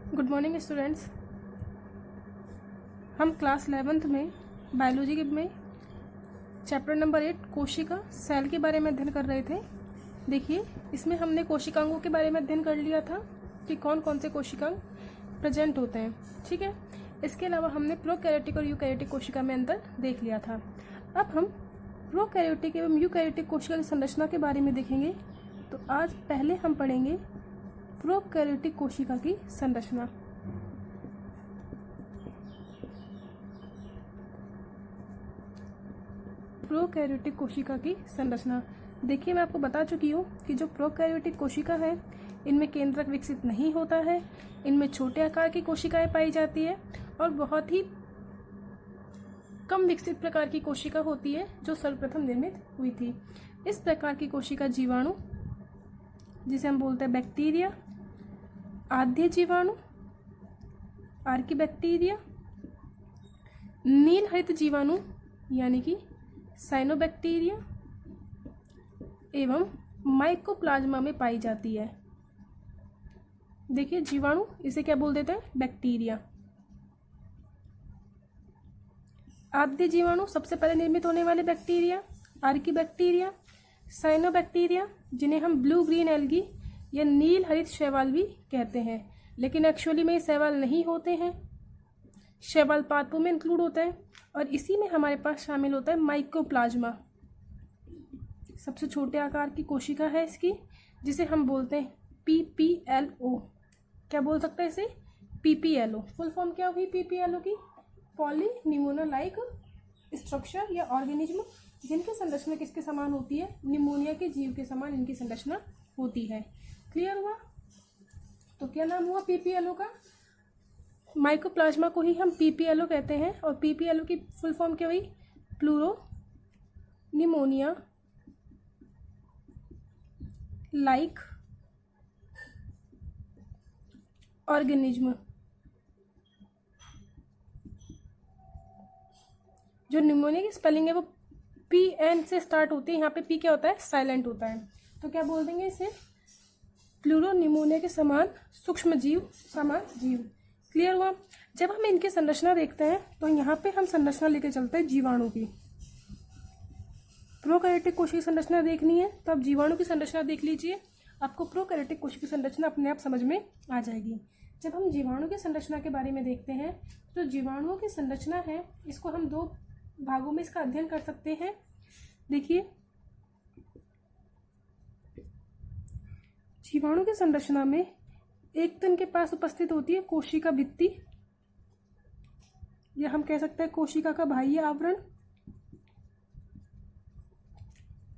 Good morning students. हम class 11th में biology में चैप्टर नंबर 8 कोशिका सेल के बारे में अध्ययन कर रहे थे। देखिए, इसमें हमने कोशिकांगों के बारे में अध्ययन कर लिया था कि कौन कौन से कोशिकांग प्रेजेंट होते हैं। ठीक है, इसके अलावा हमने प्रोकैरियोटिक और यूकैरियोटिक कोशिका में अंतर देख लिया था। अब हम प्रोकैरियोटिक एवं यूकैरियोटिक कोशिका की संरचना के बारे में देखेंगे। तो आज पहले हम पढ़ेंगे प्रोकैरियोटिक कोशिका की संरचना। प्रोकैरियोटिक कोशिका की संरचना देखिए, मैं आपको बता चुकी हूँ कि जो प्रोकैरियोटिक कोशिका है इनमें केंद्रक विकसित नहीं होता है, इनमें छोटे आकार की कोशिकाएं पाई जाती है और बहुत ही कम विकसित प्रकार की कोशिका होती है जो सर्वप्रथम निर्मित हुई थी। इस प्रकार की कोशिका जीवाणु, जिसे हम बोलते हैं बैक्टीरिया, आद्य जीवाणु, आर्कीबैक्टीरिया, नील हरित जीवाणु यानी कि साइनोबैक्टीरिया एवं माइकोप्लाज्मा में पाई जाती है। देखिए, जीवाणु इसे क्या बोल देते हैं? बैक्टीरिया। आद्य जीवाणु सबसे पहले निर्मित होने वाले बैक्टीरिया आर्कीबैक्टीरिया, साइनोबैक्टीरिया जिन्हें हम ब्लू ग्रीन एल्गी या नील हरित शैवाल भी कहते हैं, लेकिन एक्चुअली में ये शैवाल नहीं होते हैं, शैवाल पादपों में इंक्लूड होता है। और इसी में हमारे पास शामिल होता है माइकोप्लाज्मा, सबसे छोटे आकार की कोशिका है इसकी, जिसे हम बोलते हैं PPLO। क्या बोल सकते हैं इसे? PPLO। फुल फॉर्म क्या हुई PPLO की? पॉलीनिमोनिया लाइक स्ट्रक्चर या ऑर्गेनिज्म जिनकी संरचना किसके समान होती है? निमोनिया के जीव के समान इनकी संरचना होती है। क्लियर हुआ? तो क्या नाम हुआ PPLO का? माइकोप्लाज्मा को ही हम PPLO कहते हैं और PPLO की फुल फॉर्म क्या हुई? Pleuro pneumonia like organism. जो निमोनिया की स्पेलिंग है वो PN से स्टार्ट होती है। यहाँ पे P क्या होता है? साइलेंट होता है। तो क्या बोल देंगे इसे? प्लूरो निमोनिया के समान सूक्ष्म जीव, समान जीव। क्लियर हुआ? जब हम इनकी संरचना देखते हैं तो यहाँ पे हम संरचना लेके चलते हैं जीवाणु की। प्रोकैरियोटिक कोशिका की संरचना देखनी है तो आप जीवाणु की संरचना देख लीजिए, आपको प्रोकैरियोटिक कोशिका की संरचना अपने आप समझ में आ जाएगी। जब हम जीवाणु की संरचना के बारे में देखते हैं तो जीवाणुओं की संरचना है, इसको हम दो भागों में इसका अध्ययन कर सकते हैं। देखिए, जीवाणु की संरचना में एक तो इनके पास उपस्थित होती है कोशिका भित्ति, या हम कह सकते हैं कोशिका का बाह्य आवरण।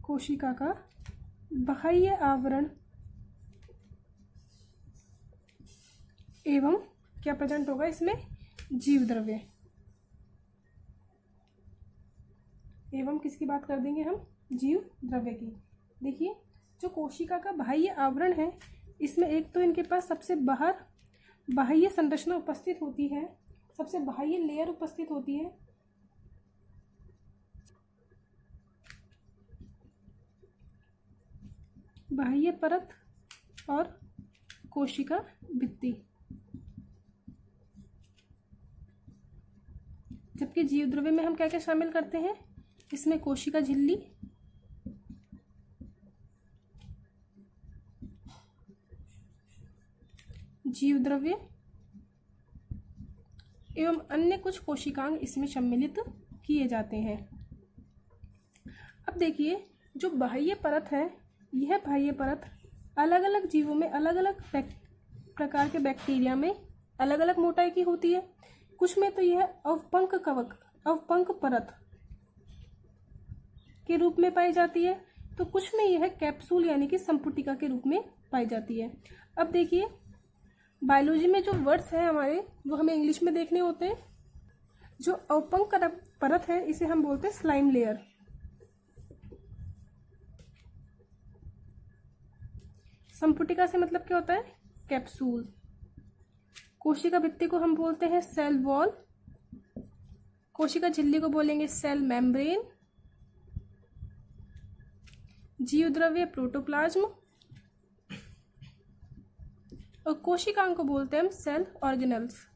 कोशिका का बाह्य आवरण एवं क्या प्रेजेंट होगा इसमें? जीव द्रव्य। एवं किसकी बात कर देंगे हम? जीव द्रव्य की। देखिए, जो कोशिका का बाह्य आवरण है इसमें एक तो इनके पास सबसे बाहर बाह्य संरचना उपस्थित होती है, सबसे बाह्य लेयर उपस्थित होती है। बाह्य परत और कोशिका भित्ति। जबकि जीव द्रव्य में हम क्या क्या शामिल करते हैं? इसमें कोशिका झिल्ली, जीव द्रव्य एवं अन्य कुछ कोशिकांग इसमें सम्मिलित किए जाते हैं। अब देखिए, जो बाह्य परत है, यह बाह्य परत अलग अलग जीवों में, अलग अलग प्रकार के बैक्टीरिया में अलग अलग मोटाई की होती है। कुछ में तो यह अवपंक कवक, अवपंक परत के रूप में पाई जाती है, तो कुछ में यह कैप्सूल यानी कि संपुटिका के रूप में पाई जाती है। अब देखिए, बायोलॉजी में जो वर्ड्स हैं हमारे, वो हमें इंग्लिश में देखने होते हैं। जो अवपंक परत है इसे हम बोलते हैं स्लाइम लेयर। संपुटिका से मतलब क्या होता है? कैप्सूल। कोशिका भित्ति को हम बोलते हैं सेल वॉल। कोशिका झिल्ली को बोलेंगे सेल मेम्ब्रेन। जीव द्रव्य प्रोटोप्लाज्म और कोशिकाओं को बोलते हैं हम सेल ऑर्गेनल्स।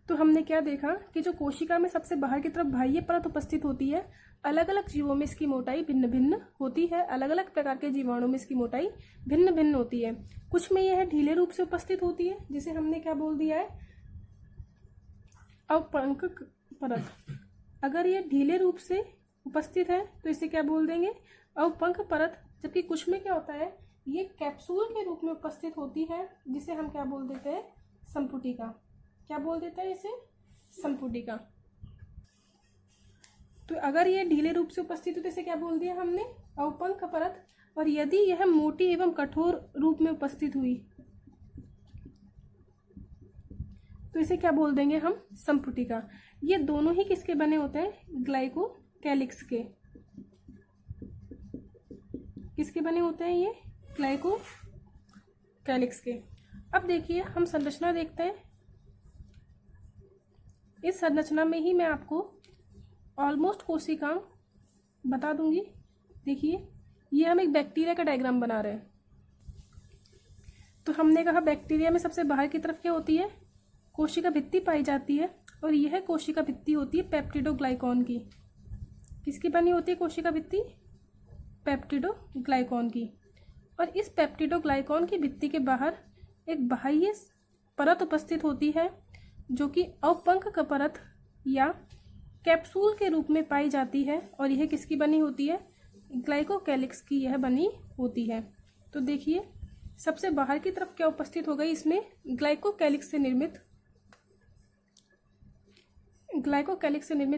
तो हमने क्या देखा कि जो कोशिका में सबसे बाहर की तरफ बाह्य परत उपस्थित होती है, अलग अलग जीवों में इसकी मोटाई भिन्न भिन्न होती है। अलग अलग प्रकार के जीवाणु में इसकी मोटाई भिन्न भिन्न होती है। कुछ में यह ढीले रूप से उपस्थित होती है, जिसे हमने क्या बोल दिया है, अवपंक परत। अगर यह ढीले रूप से उपस्थित है तो इसे क्या बोल देंगे, अवपंक परत। जबकि कुछ में क्या होता है, ये कैप्सूल के रूप में उपस्थित होती है, जिसे हम क्या बोल देते हैं, संपुटिका। क्या बोल देते हैं इसे, संपुटिका। तो अगर यह ढीले रूप से उपस्थित हो तो इसे क्या बोल दिया हमने, अवपंक परत। और यदि यह मोटी एवं कठोर रूप में उपस्थित हुई तो इसे क्या बोल देंगे हम, संपुटिका। ये दोनों ही किसके बने होते हैं, ग्लाइकोकैलिक्स के। किसके बने होते हैं ये, ग्लाइकोकैलिक्स के। अब देखिए हम संरचना देखते हैं। इस संरचना में ही मैं आपको ऑलमोस्ट कोशिकांग बता दूंगी। देखिए ये हम एक बैक्टीरिया का डायग्राम बना रहे हैं। तो हमने कहा बैक्टीरिया में सबसे बाहर की तरफ क्या होती है, कोशिका भित्ति पाई जाती है। और यह कोशिका भित्ति होती है पेप्टिडोग्लाइकॉन की। किसकी बनी होती है कोशिका भित्ति, पेप्टिडोग्लाइकॉन की। और इस पेप्टिडोग्लाइकॉन की भित्ति के बाहर एक बाह्य परत उपस्थित होती है, जो कि अवपंक परत या कैप्सूल के रूप में पाई जाती है। और यह किसकी बनी होती है, ग्लाइकोकैलिक्स की यह बनी होती है। तो देखिए सबसे बाहर की तरफ क्या उपस्थित हो गई, इसमें ग्लाइकोकैलिक्स से निर्मित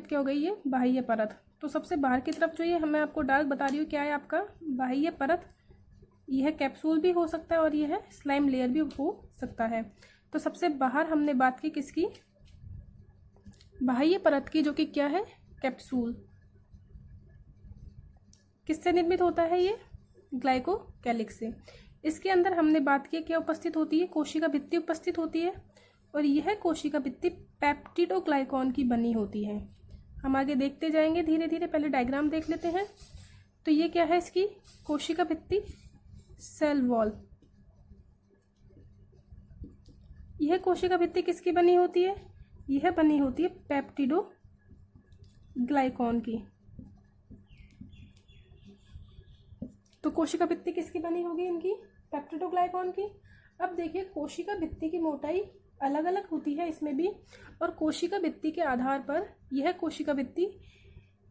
क्या हो गई, ये बाह्य परत। तो सबसे बाहर की तरफ जो ये मैं आपको डार्क बता रही हूँ, क्या है आपका बाह्य परत। यह कैप्सूल भी हो सकता है और यह स्लाइम लेयर भी हो सकता है। तो सबसे बाहर हमने बात की किसकी, बाह्य परत की, जो कि क्या है, कैप्सूल। किससे निर्मित होता है ये, ग्लाइकोकैलिक्स से। इसके अंदर हमने बात की क्या उपस्थित होती है, कोशिका भित्ति उपस्थित होती है। और यह कोशिका भित्ति पेप्टिडोग्लाइकॉन की बनी होती है। हम आगे देखते जाएंगे धीरे धीरे, पहले डायग्राम देख लेते हैं। तो ये क्या है इसकी कोशिका भित्ति, सेल वॉल। यह कोशिका भित्ति किसकी बनी होती है, यह बनी होती है पेप्टिडोग्लाइकॉन की। तो कोशिका भित्ति किसकी बनी होगी, इनकी पेप्टिडोग्लाइकॉन की। अब देखिए कोशिका भित्ति की मोटाई अलग अलग होती है इसमें भी। और कोशिका भित्ति के आधार पर, यह कोशिका भित्ति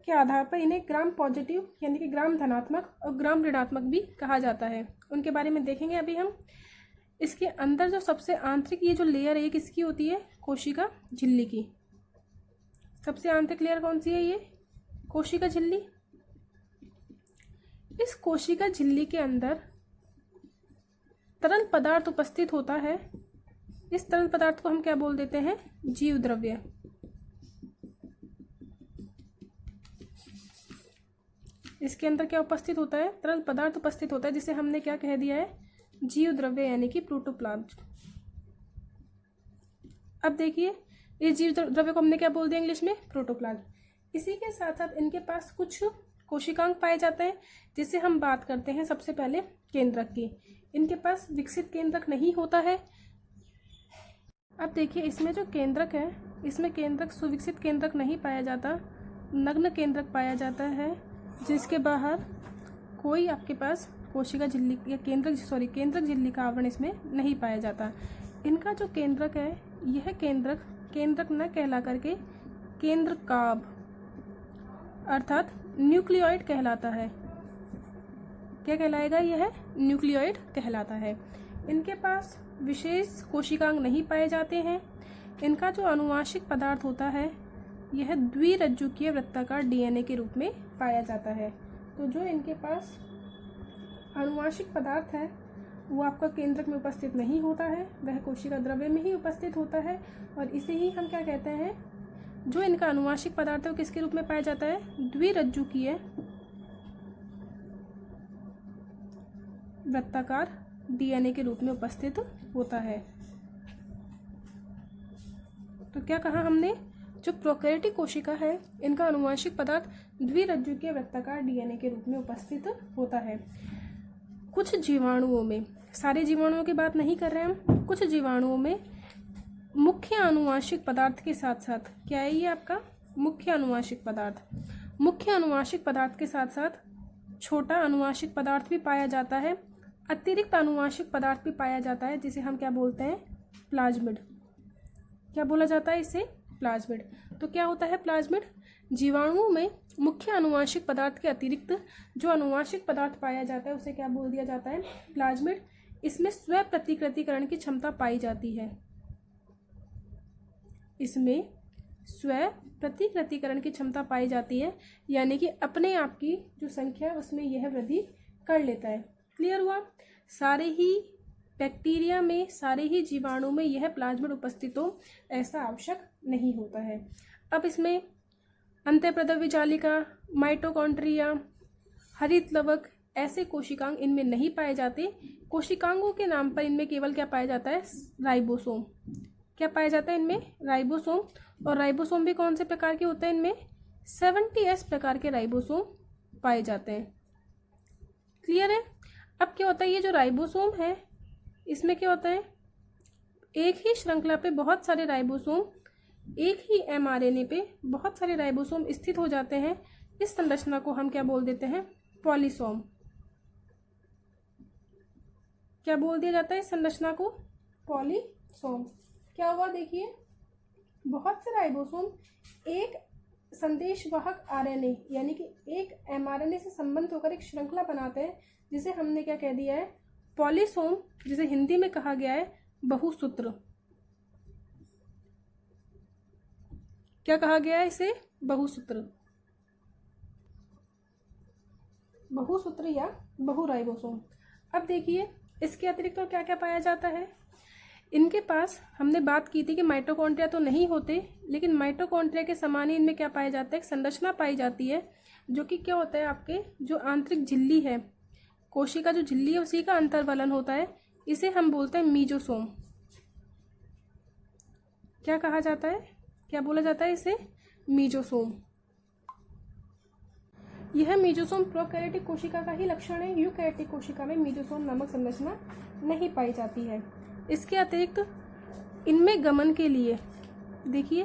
के आधार पर इन्हें ग्राम पॉजिटिव यानी कि ग्राम धनात्मक और ग्राम ऋणात्मक भी कहा जाता है। उनके बारे में देखेंगे अभी हम। इसके अंदर जो सबसे आंतरिक ये जो लेयर है, किसकी होती है, कोशिका झिल्ली की। सबसे आंतरिक लेयर कौन सी है, ये कोशिका झिल्ली। इस कोशिका झिल्ली के अंदर तरल पदार्थ उपस्थित होता है। इस तरल पदार्थ को हम क्या बोल देते हैं, जीव द्रव्य। इसके अंदर क्या उपस्थित होता है, तरल पदार्थ उपस्थित होता है, जिसे हमने क्या कह दिया है, जीव द्रव्य यानी कि प्रोटोप्लाज्म। अब देखिए इस जीव द्रव्य को हमने क्या बोल दिया इंग्लिश में, प्रोटोप्लाज्म। इसी के साथ साथ इनके पास कुछ कोशिकांग पाए जाते हैं, जिससे हम बात करते हैं सबसे पहले केंद्रक की। इनके पास विकसित केंद्रक नहीं होता है। अब देखिए इसमें जो केंद्रक है, इसमें केंद्रक सुविकसित केंद्रक नहीं पाया जाता, नग्न केंद्रक पाया जाता है, जिसके बाहर कोई आपके पास कोशिका झिल्ली या केंद्रक झिल्ली का आवरण इसमें नहीं पाया जाता। इनका जो केंद्रक है, यह केंद्रक न कहला करके केंद्रकाभ अर्थात न्यूक्लियोइड कहलाता है। क्या कहलाएगा, यह न्यूक्लियोइड कहलाता है। इनके पास विशेष कोशिकांग नहीं पाए जाते हैं। इनका जो आनुवांशिक पदार्थ होता है, यह द्विरज्जुकीय वृत्ताकार डीएनए के रूप में पाया जाता है। तो जो इनके पास आनुवांशिक पदार्थ है वो आपका केंद्रक में उपस्थित नहीं होता है, वह कोशिका द्रव्य में ही उपस्थित होता है। और इसे ही हम क्या कहते हैं, जो इनका आनुवांशिक पदार्थ है वो किसके रूप में पाया जाता है, द्विरज्जुकीय वृत्ताकार डीएनए के रूप में उपस्थित होता है। तो क्या कहा हमने, जो प्रोकैरियोटिक कोशिका है, इनका आनुवांशिक पदार्थ द्विरज्जुकीय वृत्ताकार डीएनए के रूप में उपस्थित होता है। कुछ जीवाणुओं में, सारे जीवाणुओं की बात नहीं कर रहे हम, कुछ जीवाणुओं में मुख्य आनुवांशिक पदार्थ के साथ साथ, क्या है ये आपका मुख्य आनुवांशिक पदार्थ, मुख्य आनुवांशिक पदार्थ के साथ साथ छोटा आनुवांशिक पदार्थ भी पाया जाता है, अतिरिक्त आनुवांशिक पदार्थ भी पाया जाता है, जिसे हम क्या बोलते हैं, प्लाज्मिड। क्या बोला जाता है इसे, प्लाज्मिड। तो क्या होता है प्लाज्मिड, जीवाणुओं में मुख्य आनुवांशिक पदार्थ के अतिरिक्त जो आनुवांशिक पदार्थ पाया जाता है उसे क्या बोल दिया जाता है, प्लाज्मिड। इसमें स्व प्रतिकृतिकरण की क्षमता पाई जाती है, इसमें स्व प्रतिकृतिकरण की क्षमता पाई जाती है, यानी कि अपने आप की जो संख्या है उसमें यह वृद्धि कर लेता है। क्लियर हुआ। सारे ही बैक्टीरिया में, सारे ही जीवाणु में यह प्लाज्मिड उपस्थित हो ऐसा आवश्यक नहीं होता है। अब इसमें अंतःप्रद्रव्य जालिका, माइटोकॉन्ड्रिया, हरित लवक, ऐसे कोशिकांग इनमें नहीं पाए जाते। कोशिकांगों के नाम पर इनमें केवल क्या पाया जाता है, राइबोसोम। क्या पाया जाता है इनमें, राइबोसोम। और राइबोसोम भी कौन से प्रकार के होते हैं, इनमें 70S प्रकार के राइबोसोम पाए जाते हैं। क्लियर है। अब क्या होता है, ये जो राइबोसोम है इसमें क्या होता है, एक ही श्रृंखला पे बहुत सारे राइबोसोम, एक ही mRNA पे बहुत सारे राइबोसोम स्थित हो जाते हैं। इस संरचना को हम क्या बोल देते हैं, पॉलीसोम। क्या बोल दिया जाता है इस संरचना को, पॉलीसोम। क्या हुआ देखिए, बहुत से राइबोसोम एक संदेशवाहक आरएनए यानी कि एक mRNA से संबंध होकर एक श्रृंखला बनाते हैं, जिसे हमने क्या कह दिया है, पॉलीसोम, जिसे हिंदी में कहा गया है बहुसूत्र। क्या कहा गया है इसे, बहुसूत्र, बहुसूत्र या बहुराइबोसोम। अब देखिए इसके अतिरिक्त तो क्या क्या पाया जाता है इनके पास। हमने बात की थी कि माइटोकॉन्ड्रिया तो नहीं होते, लेकिन माइटोकॉन्ड्रिया के समान ही इनमें क्या पाया जाता है, एक संरचना पाई जाती है, जो कि क्या होता है, आपके जो आंतरिक झिल्ली है, कोशिका जो झिल्ली है उसी का अंतर्वलन होता है। इसे हम बोलते हैं मीजोसोम। क्या कहा जाता है, क्या बोला जाता है इसे, मीजोसोम। यह मीजोसोम प्रोकैरियोटिक कोशिका का ही लक्षण है। यूकैरियोटिक कोशिका में मीजोसोम नामक संरचना नहीं पाई जाती है। इसके अतिरिक्त इनमें गमन के लिए देखिए,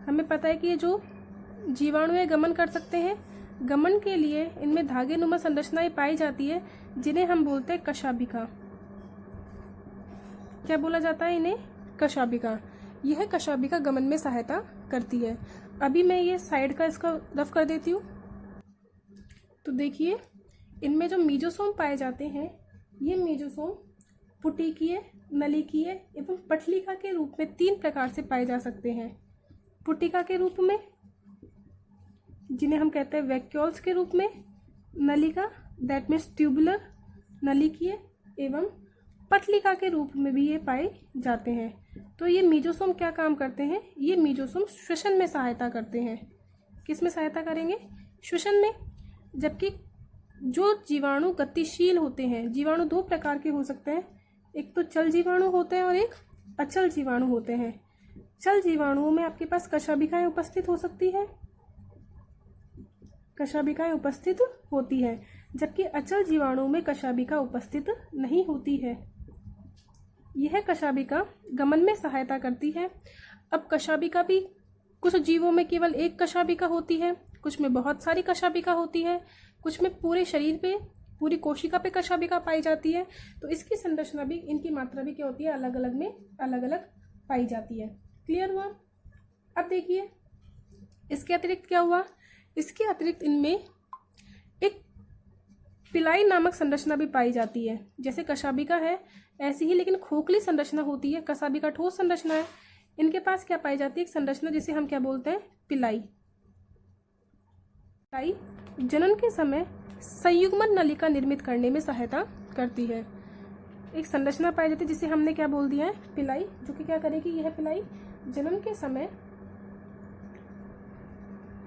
हमें पता है कि ये जो जीवाणु है गमन कर सकते हैं। गमन के लिए इनमें धागेनुमा संरचनाएं पाई जाती है, जिन्हें हम बोलते हैं कशाभिका। क्या बोला जाता है इन्हें, कशाभिका। यह कशाभिका गमन में सहायता करती है। अभी मैं ये साइड का इसका रफ कर देती हूँ। तो देखिए इनमें जो मीजोसोम पाए जाते हैं, ये मीजोसोम पुटिकीय, नलिकीय एवं पटलिका के रूप में 3 प्रकार से पाए जा सकते हैं। पुटिका के रूप में, जिन्हें हम कहते हैं वैक्यूल्स के रूप में, नलिका दैट मीन्स ट्यूबुलर, नलिकीय एवं पटलिका के रूप में भी ये पाए जाते हैं। तो ये मीजोसोम क्या काम करते हैं, ये मीजोसोम श्वसन में सहायता करते हैं। किस में सहायता करेंगे, श्वसन में। जबकि जो जीवाणु गतिशील होते हैं, जीवाणु 2 प्रकार के हो सकते हैं, एक तो चल जीवाणु होते हैं और एक अचल जीवाणु होते हैं। चल जीवाणुओं में आपके पास कशाभिकाएं उपस्थित हो सकती है, कशाभिकाएं उपस्थित होती है, जबकि अचल जीवाणुओं में कशाभिका उपस्थित नहीं होती है। यह कशाभिका गमन में सहायता करती है। अब कशाभिका भी कुछ जीवों में केवल एक कशाभिका होती है, कुछ में बहुत सारी कशाभिका होती है, कुछ में पूरे शरीर पे, पूरी कोशिका पे कशाभिका पाई जाती है। तो इसकी संरचना भी, इनकी मात्रा भी क्या होती है, अलग अलग में अलग अलग पाई जाती है। क्लियर हुआ। अब देखिए इसके अतिरिक्त क्या हुआ, इसके अतिरिक्त इनमें एक पिलाई नामक संरचना भी पाई जाती है। जैसे कशाभिका है ऐसी ही लेकिन खोखली संरचना होती है, कशाभिका ठोस संरचना है। इनके पास क्या पाई जाती है, एक संरचना जिसे हम क्या बोलते हैं, पिलाई। पिलाई जनन के समय संयुग्मन नलिका निर्मित करने में सहायता करती है। एक संरचना पाई जाती है जिसे हमने क्या बोल दिया है, पिलाई, जो कि क्या करेगी, यह पिलाई जनन के समय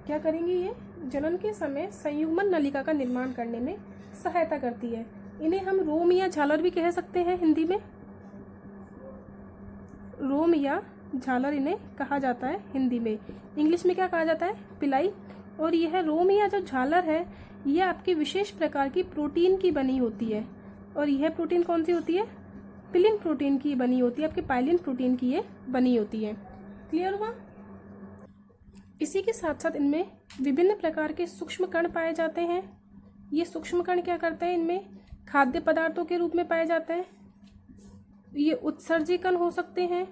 क्या करेंगी, ये जनन के समय संयुग्मन नलिका का निर्माण करने में सहायता करती है। इन्हें हम रोम या झालर भी कह सकते हैं हिंदी में, रोम या झालर इन्हें कहा जाता है हिंदी में। इंग्लिश में क्या कहा जाता है, पिलाई। और यह रोम या जो झालर है यह आपकी विशेष प्रकार की प्रोटीन की बनी होती है। और यह प्रोटीन कौन सी होती है? पिलिन प्रोटीन की बनी होती है, आपके पाइलिन प्रोटीन की ये बनी होती है। क्लियर हुआ? इसी के साथ साथ इनमें विभिन्न प्रकार के सूक्ष्म कण पाए जाते हैं। ये सूक्ष्म कण क्या करते हैं? इनमें खाद्य पदार्थों के रूप में पाए जाते हैं। ये उत्सर्जी कण हो सकते हैं,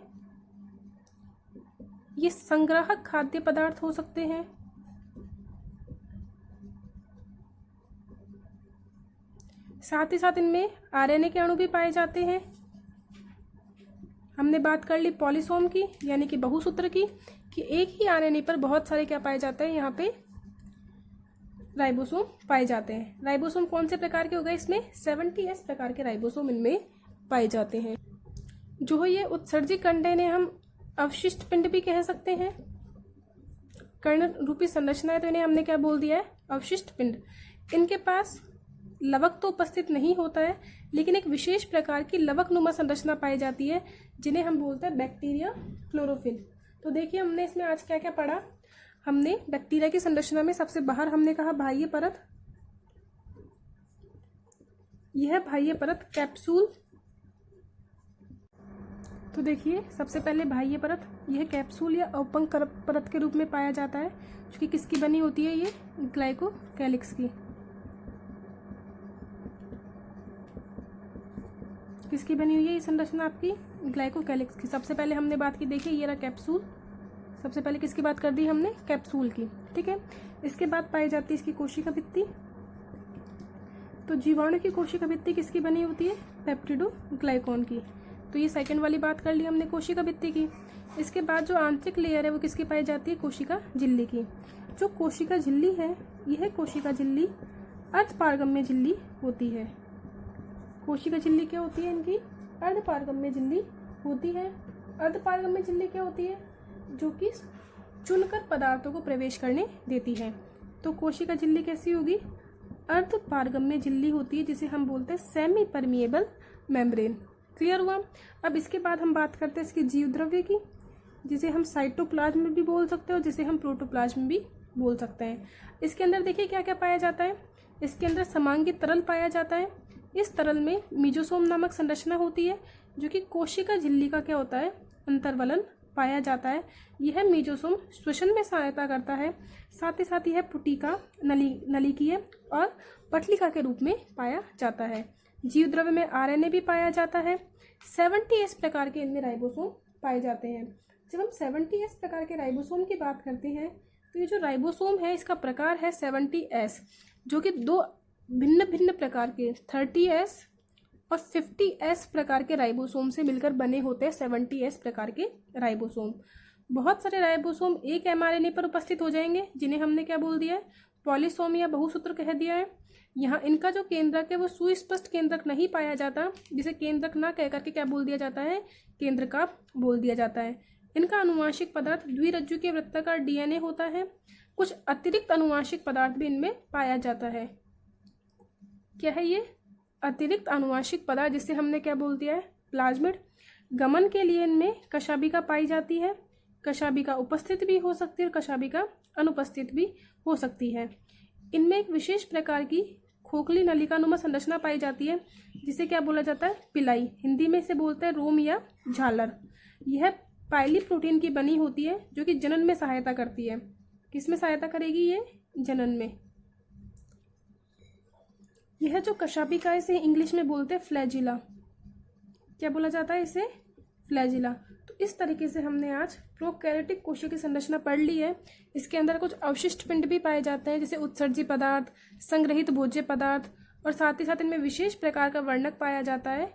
ये संग्राहक खाद्य पदार्थ हो सकते हैं, साथ ही साथ इनमें आरएनए के अणु भी पाए जाते हैं। हमने बात कर ली पॉलीसोम की, यानी कि बहुसूत्र की, कि एक ही आरएनए पर बहुत सारे क्या पाए जाते हैं? यहाँ पे राइबोसोम पाए जाते हैं। राइबोसोम कौन से प्रकार के हो गए? इसमें 70S प्रकार के राइबोसोम इनमें पाए जाते हैं। जो ये उत्सर्जी कण इन्हें हम अवशिष्ट पिंड भी कह सकते हैं। कर्ण रूपी संरचना है तो इन्हें हमने क्या बोल दिया है? अवशिष्ट पिंड। इनके पास लवक तो उपस्थित नहीं होता है, लेकिन एक विशेष प्रकार की लवकनुमा संरचना पाई जाती है जिन्हें हम बोलते हैं बैक्टीरिया क्लोरोफिल। तो देखिए हमने इसमें आज क्या क्या पढ़ा। हमने बैक्टीरिया की संरचना में सबसे बाहर हमने कहा बाह्य परत, यह बाह्य परत कैप्सूल। तो देखिए सबसे पहले बाह्य परत, यह कैप्सूल या औपंक परत के रूप में पाया जाता है, जो कि किसकी बनी होती है? ये ग्लाइकोकैलिक्स की। किसकी बनी हुई है ये संरचना? आपकी ग्लाइकोकैलिक्स की। सबसे पहले हमने बात की, देखिए ये रहा कैप्सूल। सबसे पहले किसकी बात कर दी हमने? कैप्सूल की। ठीक है, इसके बाद पाई जाती है इसकी कोशिका भित्ति। तो जीवाणु की कोशिका भित्ति किसकी बनी होती है? पेप्टिडोग्लाइकॉन की। तो ये सेकंड वाली बात कर ली हमने कोशिका भित्ति की। इसके बाद जो आंतरिक लेयर है वो किसकी पाई जाती है? कोशिका झिल्ली की। जो कोशिका झिल्ली है, यह कोशिका झिल्ली अर्धपारगम्य झिल्ली होती है। कोशिका झिल्ली क्या होती है? इनकी अर्धपारगम्य झिल्ली होती है। अर्धपारगम्य झिल्ली क्या होती है? जो कि चुनकर पदार्थों को प्रवेश करने देती है। तो कोशिका झिल्ली कैसी होगी? अर्धपारगम्य झिल्ली होती है, जिसे हम बोलते हैं सेमी परमिएबल मेम्ब्रेन। क्लियर हुआ? अब इसके बाद हम बात करते हैं इसकी जीव द्रव्य की, जिसे हम साइटोप्लाज्म भी बोल सकते हैं और जिसे हम प्रोटोप्लाज्म भी बोल सकते हैं। इसके अंदर देखिए क्या क्या पाया जाता है। इसके अंदर समांगी तरल पाया जाता है। इस तरल में मीजोसोम नामक संरचना होती है, जो कि कोशिका झिल्ली का क्या होता है? अंतर्वलन पाया जाता है। यह मीजोसोम श्वसन में सहायता करता है। साथ ही साथ यह पुटिका, नलिकीय और पटलिका के रूप में पाया जाता है। जीव द्रव्य में आरएनए भी पाया जाता है। 70S प्रकार के इनमें राइबोसोम पाए जाते हैं। जब हम 70S प्रकार के राइबोसोम की बात करते हैं तो ये जो राइबोसोम है इसका प्रकार है 70S, जो कि दो भिन्न भिन्न प्रकार के 30S और 50S प्रकार के राइबोसोम से मिलकर बने होते हैं 70S प्रकार के राइबोसोम। बहुत सारे राइबोसोम एक mRNA पर उपस्थित हो जाएंगे, जिन्हें हमने क्या बोल दिया है? पॉलीसोम या बहुसूत्र कह दिया है। यहाँ इनका जो केंद्रक है वो सुस्पष्ट केंद्रक नहीं पाया जाता, जिसे केंद्रक ना कह करके क्या बोल दिया जाता है? केंद्रका बोल दिया जाता है। इनका अनुवांशिक पदार्थ द्विरज्जु के वृत्ताकार DNA होता है। कुछ अतिरिक्त अनुवांशिक पदार्थ भी इनमें पाया जाता है। क्या है ये? अतिरिक्त अनुवांशिक पदार्थ, जिसे हमने क्या बोल दिया है? प्लाज्मिड। गमन के लिए इनमें कशाभिका पाई जाती है। कशाभिका उपस्थित भी हो सकती है और कशाभिका अनुपस्थित भी हो सकती है। इनमें एक विशेष प्रकार की खोखली नलिकानुमा संरचना पाई जाती है, जिसे क्या बोला जाता है? पिलाई। हिंदी में इसे बोलते हैं रोम या झालर। यह पाइली प्रोटीन की बनी होती है, जो कि जनन में सहायता करती है। किस में सहायता करेगी ये? जनन में। यह जो कशाभिका है इसे इंग्लिश में बोलते हैं फ्लैजिला। क्या बोला जाता है इसे? फ्लैजिला। तो इस तरीके से हमने आज प्रोकैरियोटिक कोशिका की संरचना पढ़ ली है। इसके अंदर कुछ अवशिष्ट पिंड भी पाए जाते हैं, जैसे उत्सर्जी पदार्थ, संग्रहित भोज्य पदार्थ, और साथ ही साथ इनमें विशेष प्रकार का वर्णक पाया जाता है।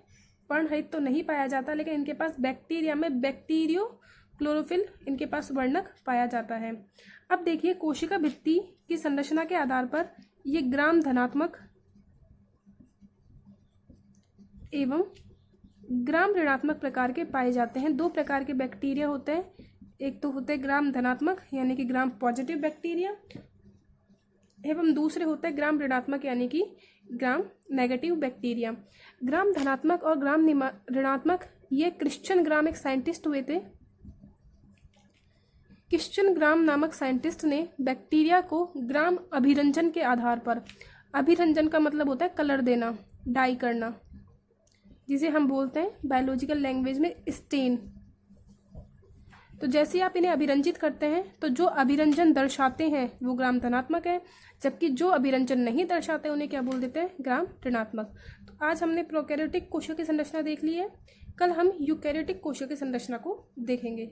पर्णरहित तो नहीं पाया जाता, लेकिन इनके पास बैक्टीरिया में बैक्टीरियो क्लोरोफिल इनके पास वर्णक पाया जाता है। अब देखिए कोशिका भित्ति की संरचना के आधार पर ये ग्राम धनात्मक एवं ग्राम ऋणात्मक प्रकार के पाए जाते हैं। दो प्रकार के बैक्टीरिया होते हैं, एक तो होते हैं ग्राम धनात्मक यानी कि ग्राम पॉजिटिव बैक्टीरिया, एवं दूसरे होते हैं ग्राम ऋणात्मक यानी कि ग्राम नेगेटिव बैक्टीरिया। ग्राम धनात्मक और ग्राम ऋणात्मक, ये क्रिश्चियन ग्राम एक साइंटिस्ट हुए थे क्रिश्चियन ग्राम नामक साइंटिस्ट ने बैक्टीरिया को ग्राम अभिरंजन के आधार पर, अभिरंजन का मतलब होता है कलर देना, डाई करना, जिसे हम बोलते हैं बायोलॉजिकल लैंग्वेज में स्टेन। तो जैसे आप इन्हें अभिरंजित करते हैं तो जो अभिरंजन दर्शाते हैं वो ग्राम धनात्मक है, जबकि जो अभिरंजन नहीं दर्शाते उन्हें क्या बोल देते हैं, ग्राम ऋणात्मक। तो आज हमने प्रोकैरियोटिक कोशिका की संरचना देख ली है, कल हम यूकैरियोटिक कोशिका की संरचना को देखेंगे।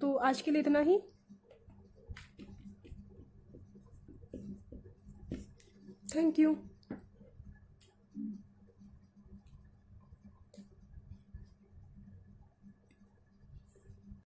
तो आज के लिए इतना ही। Thank you.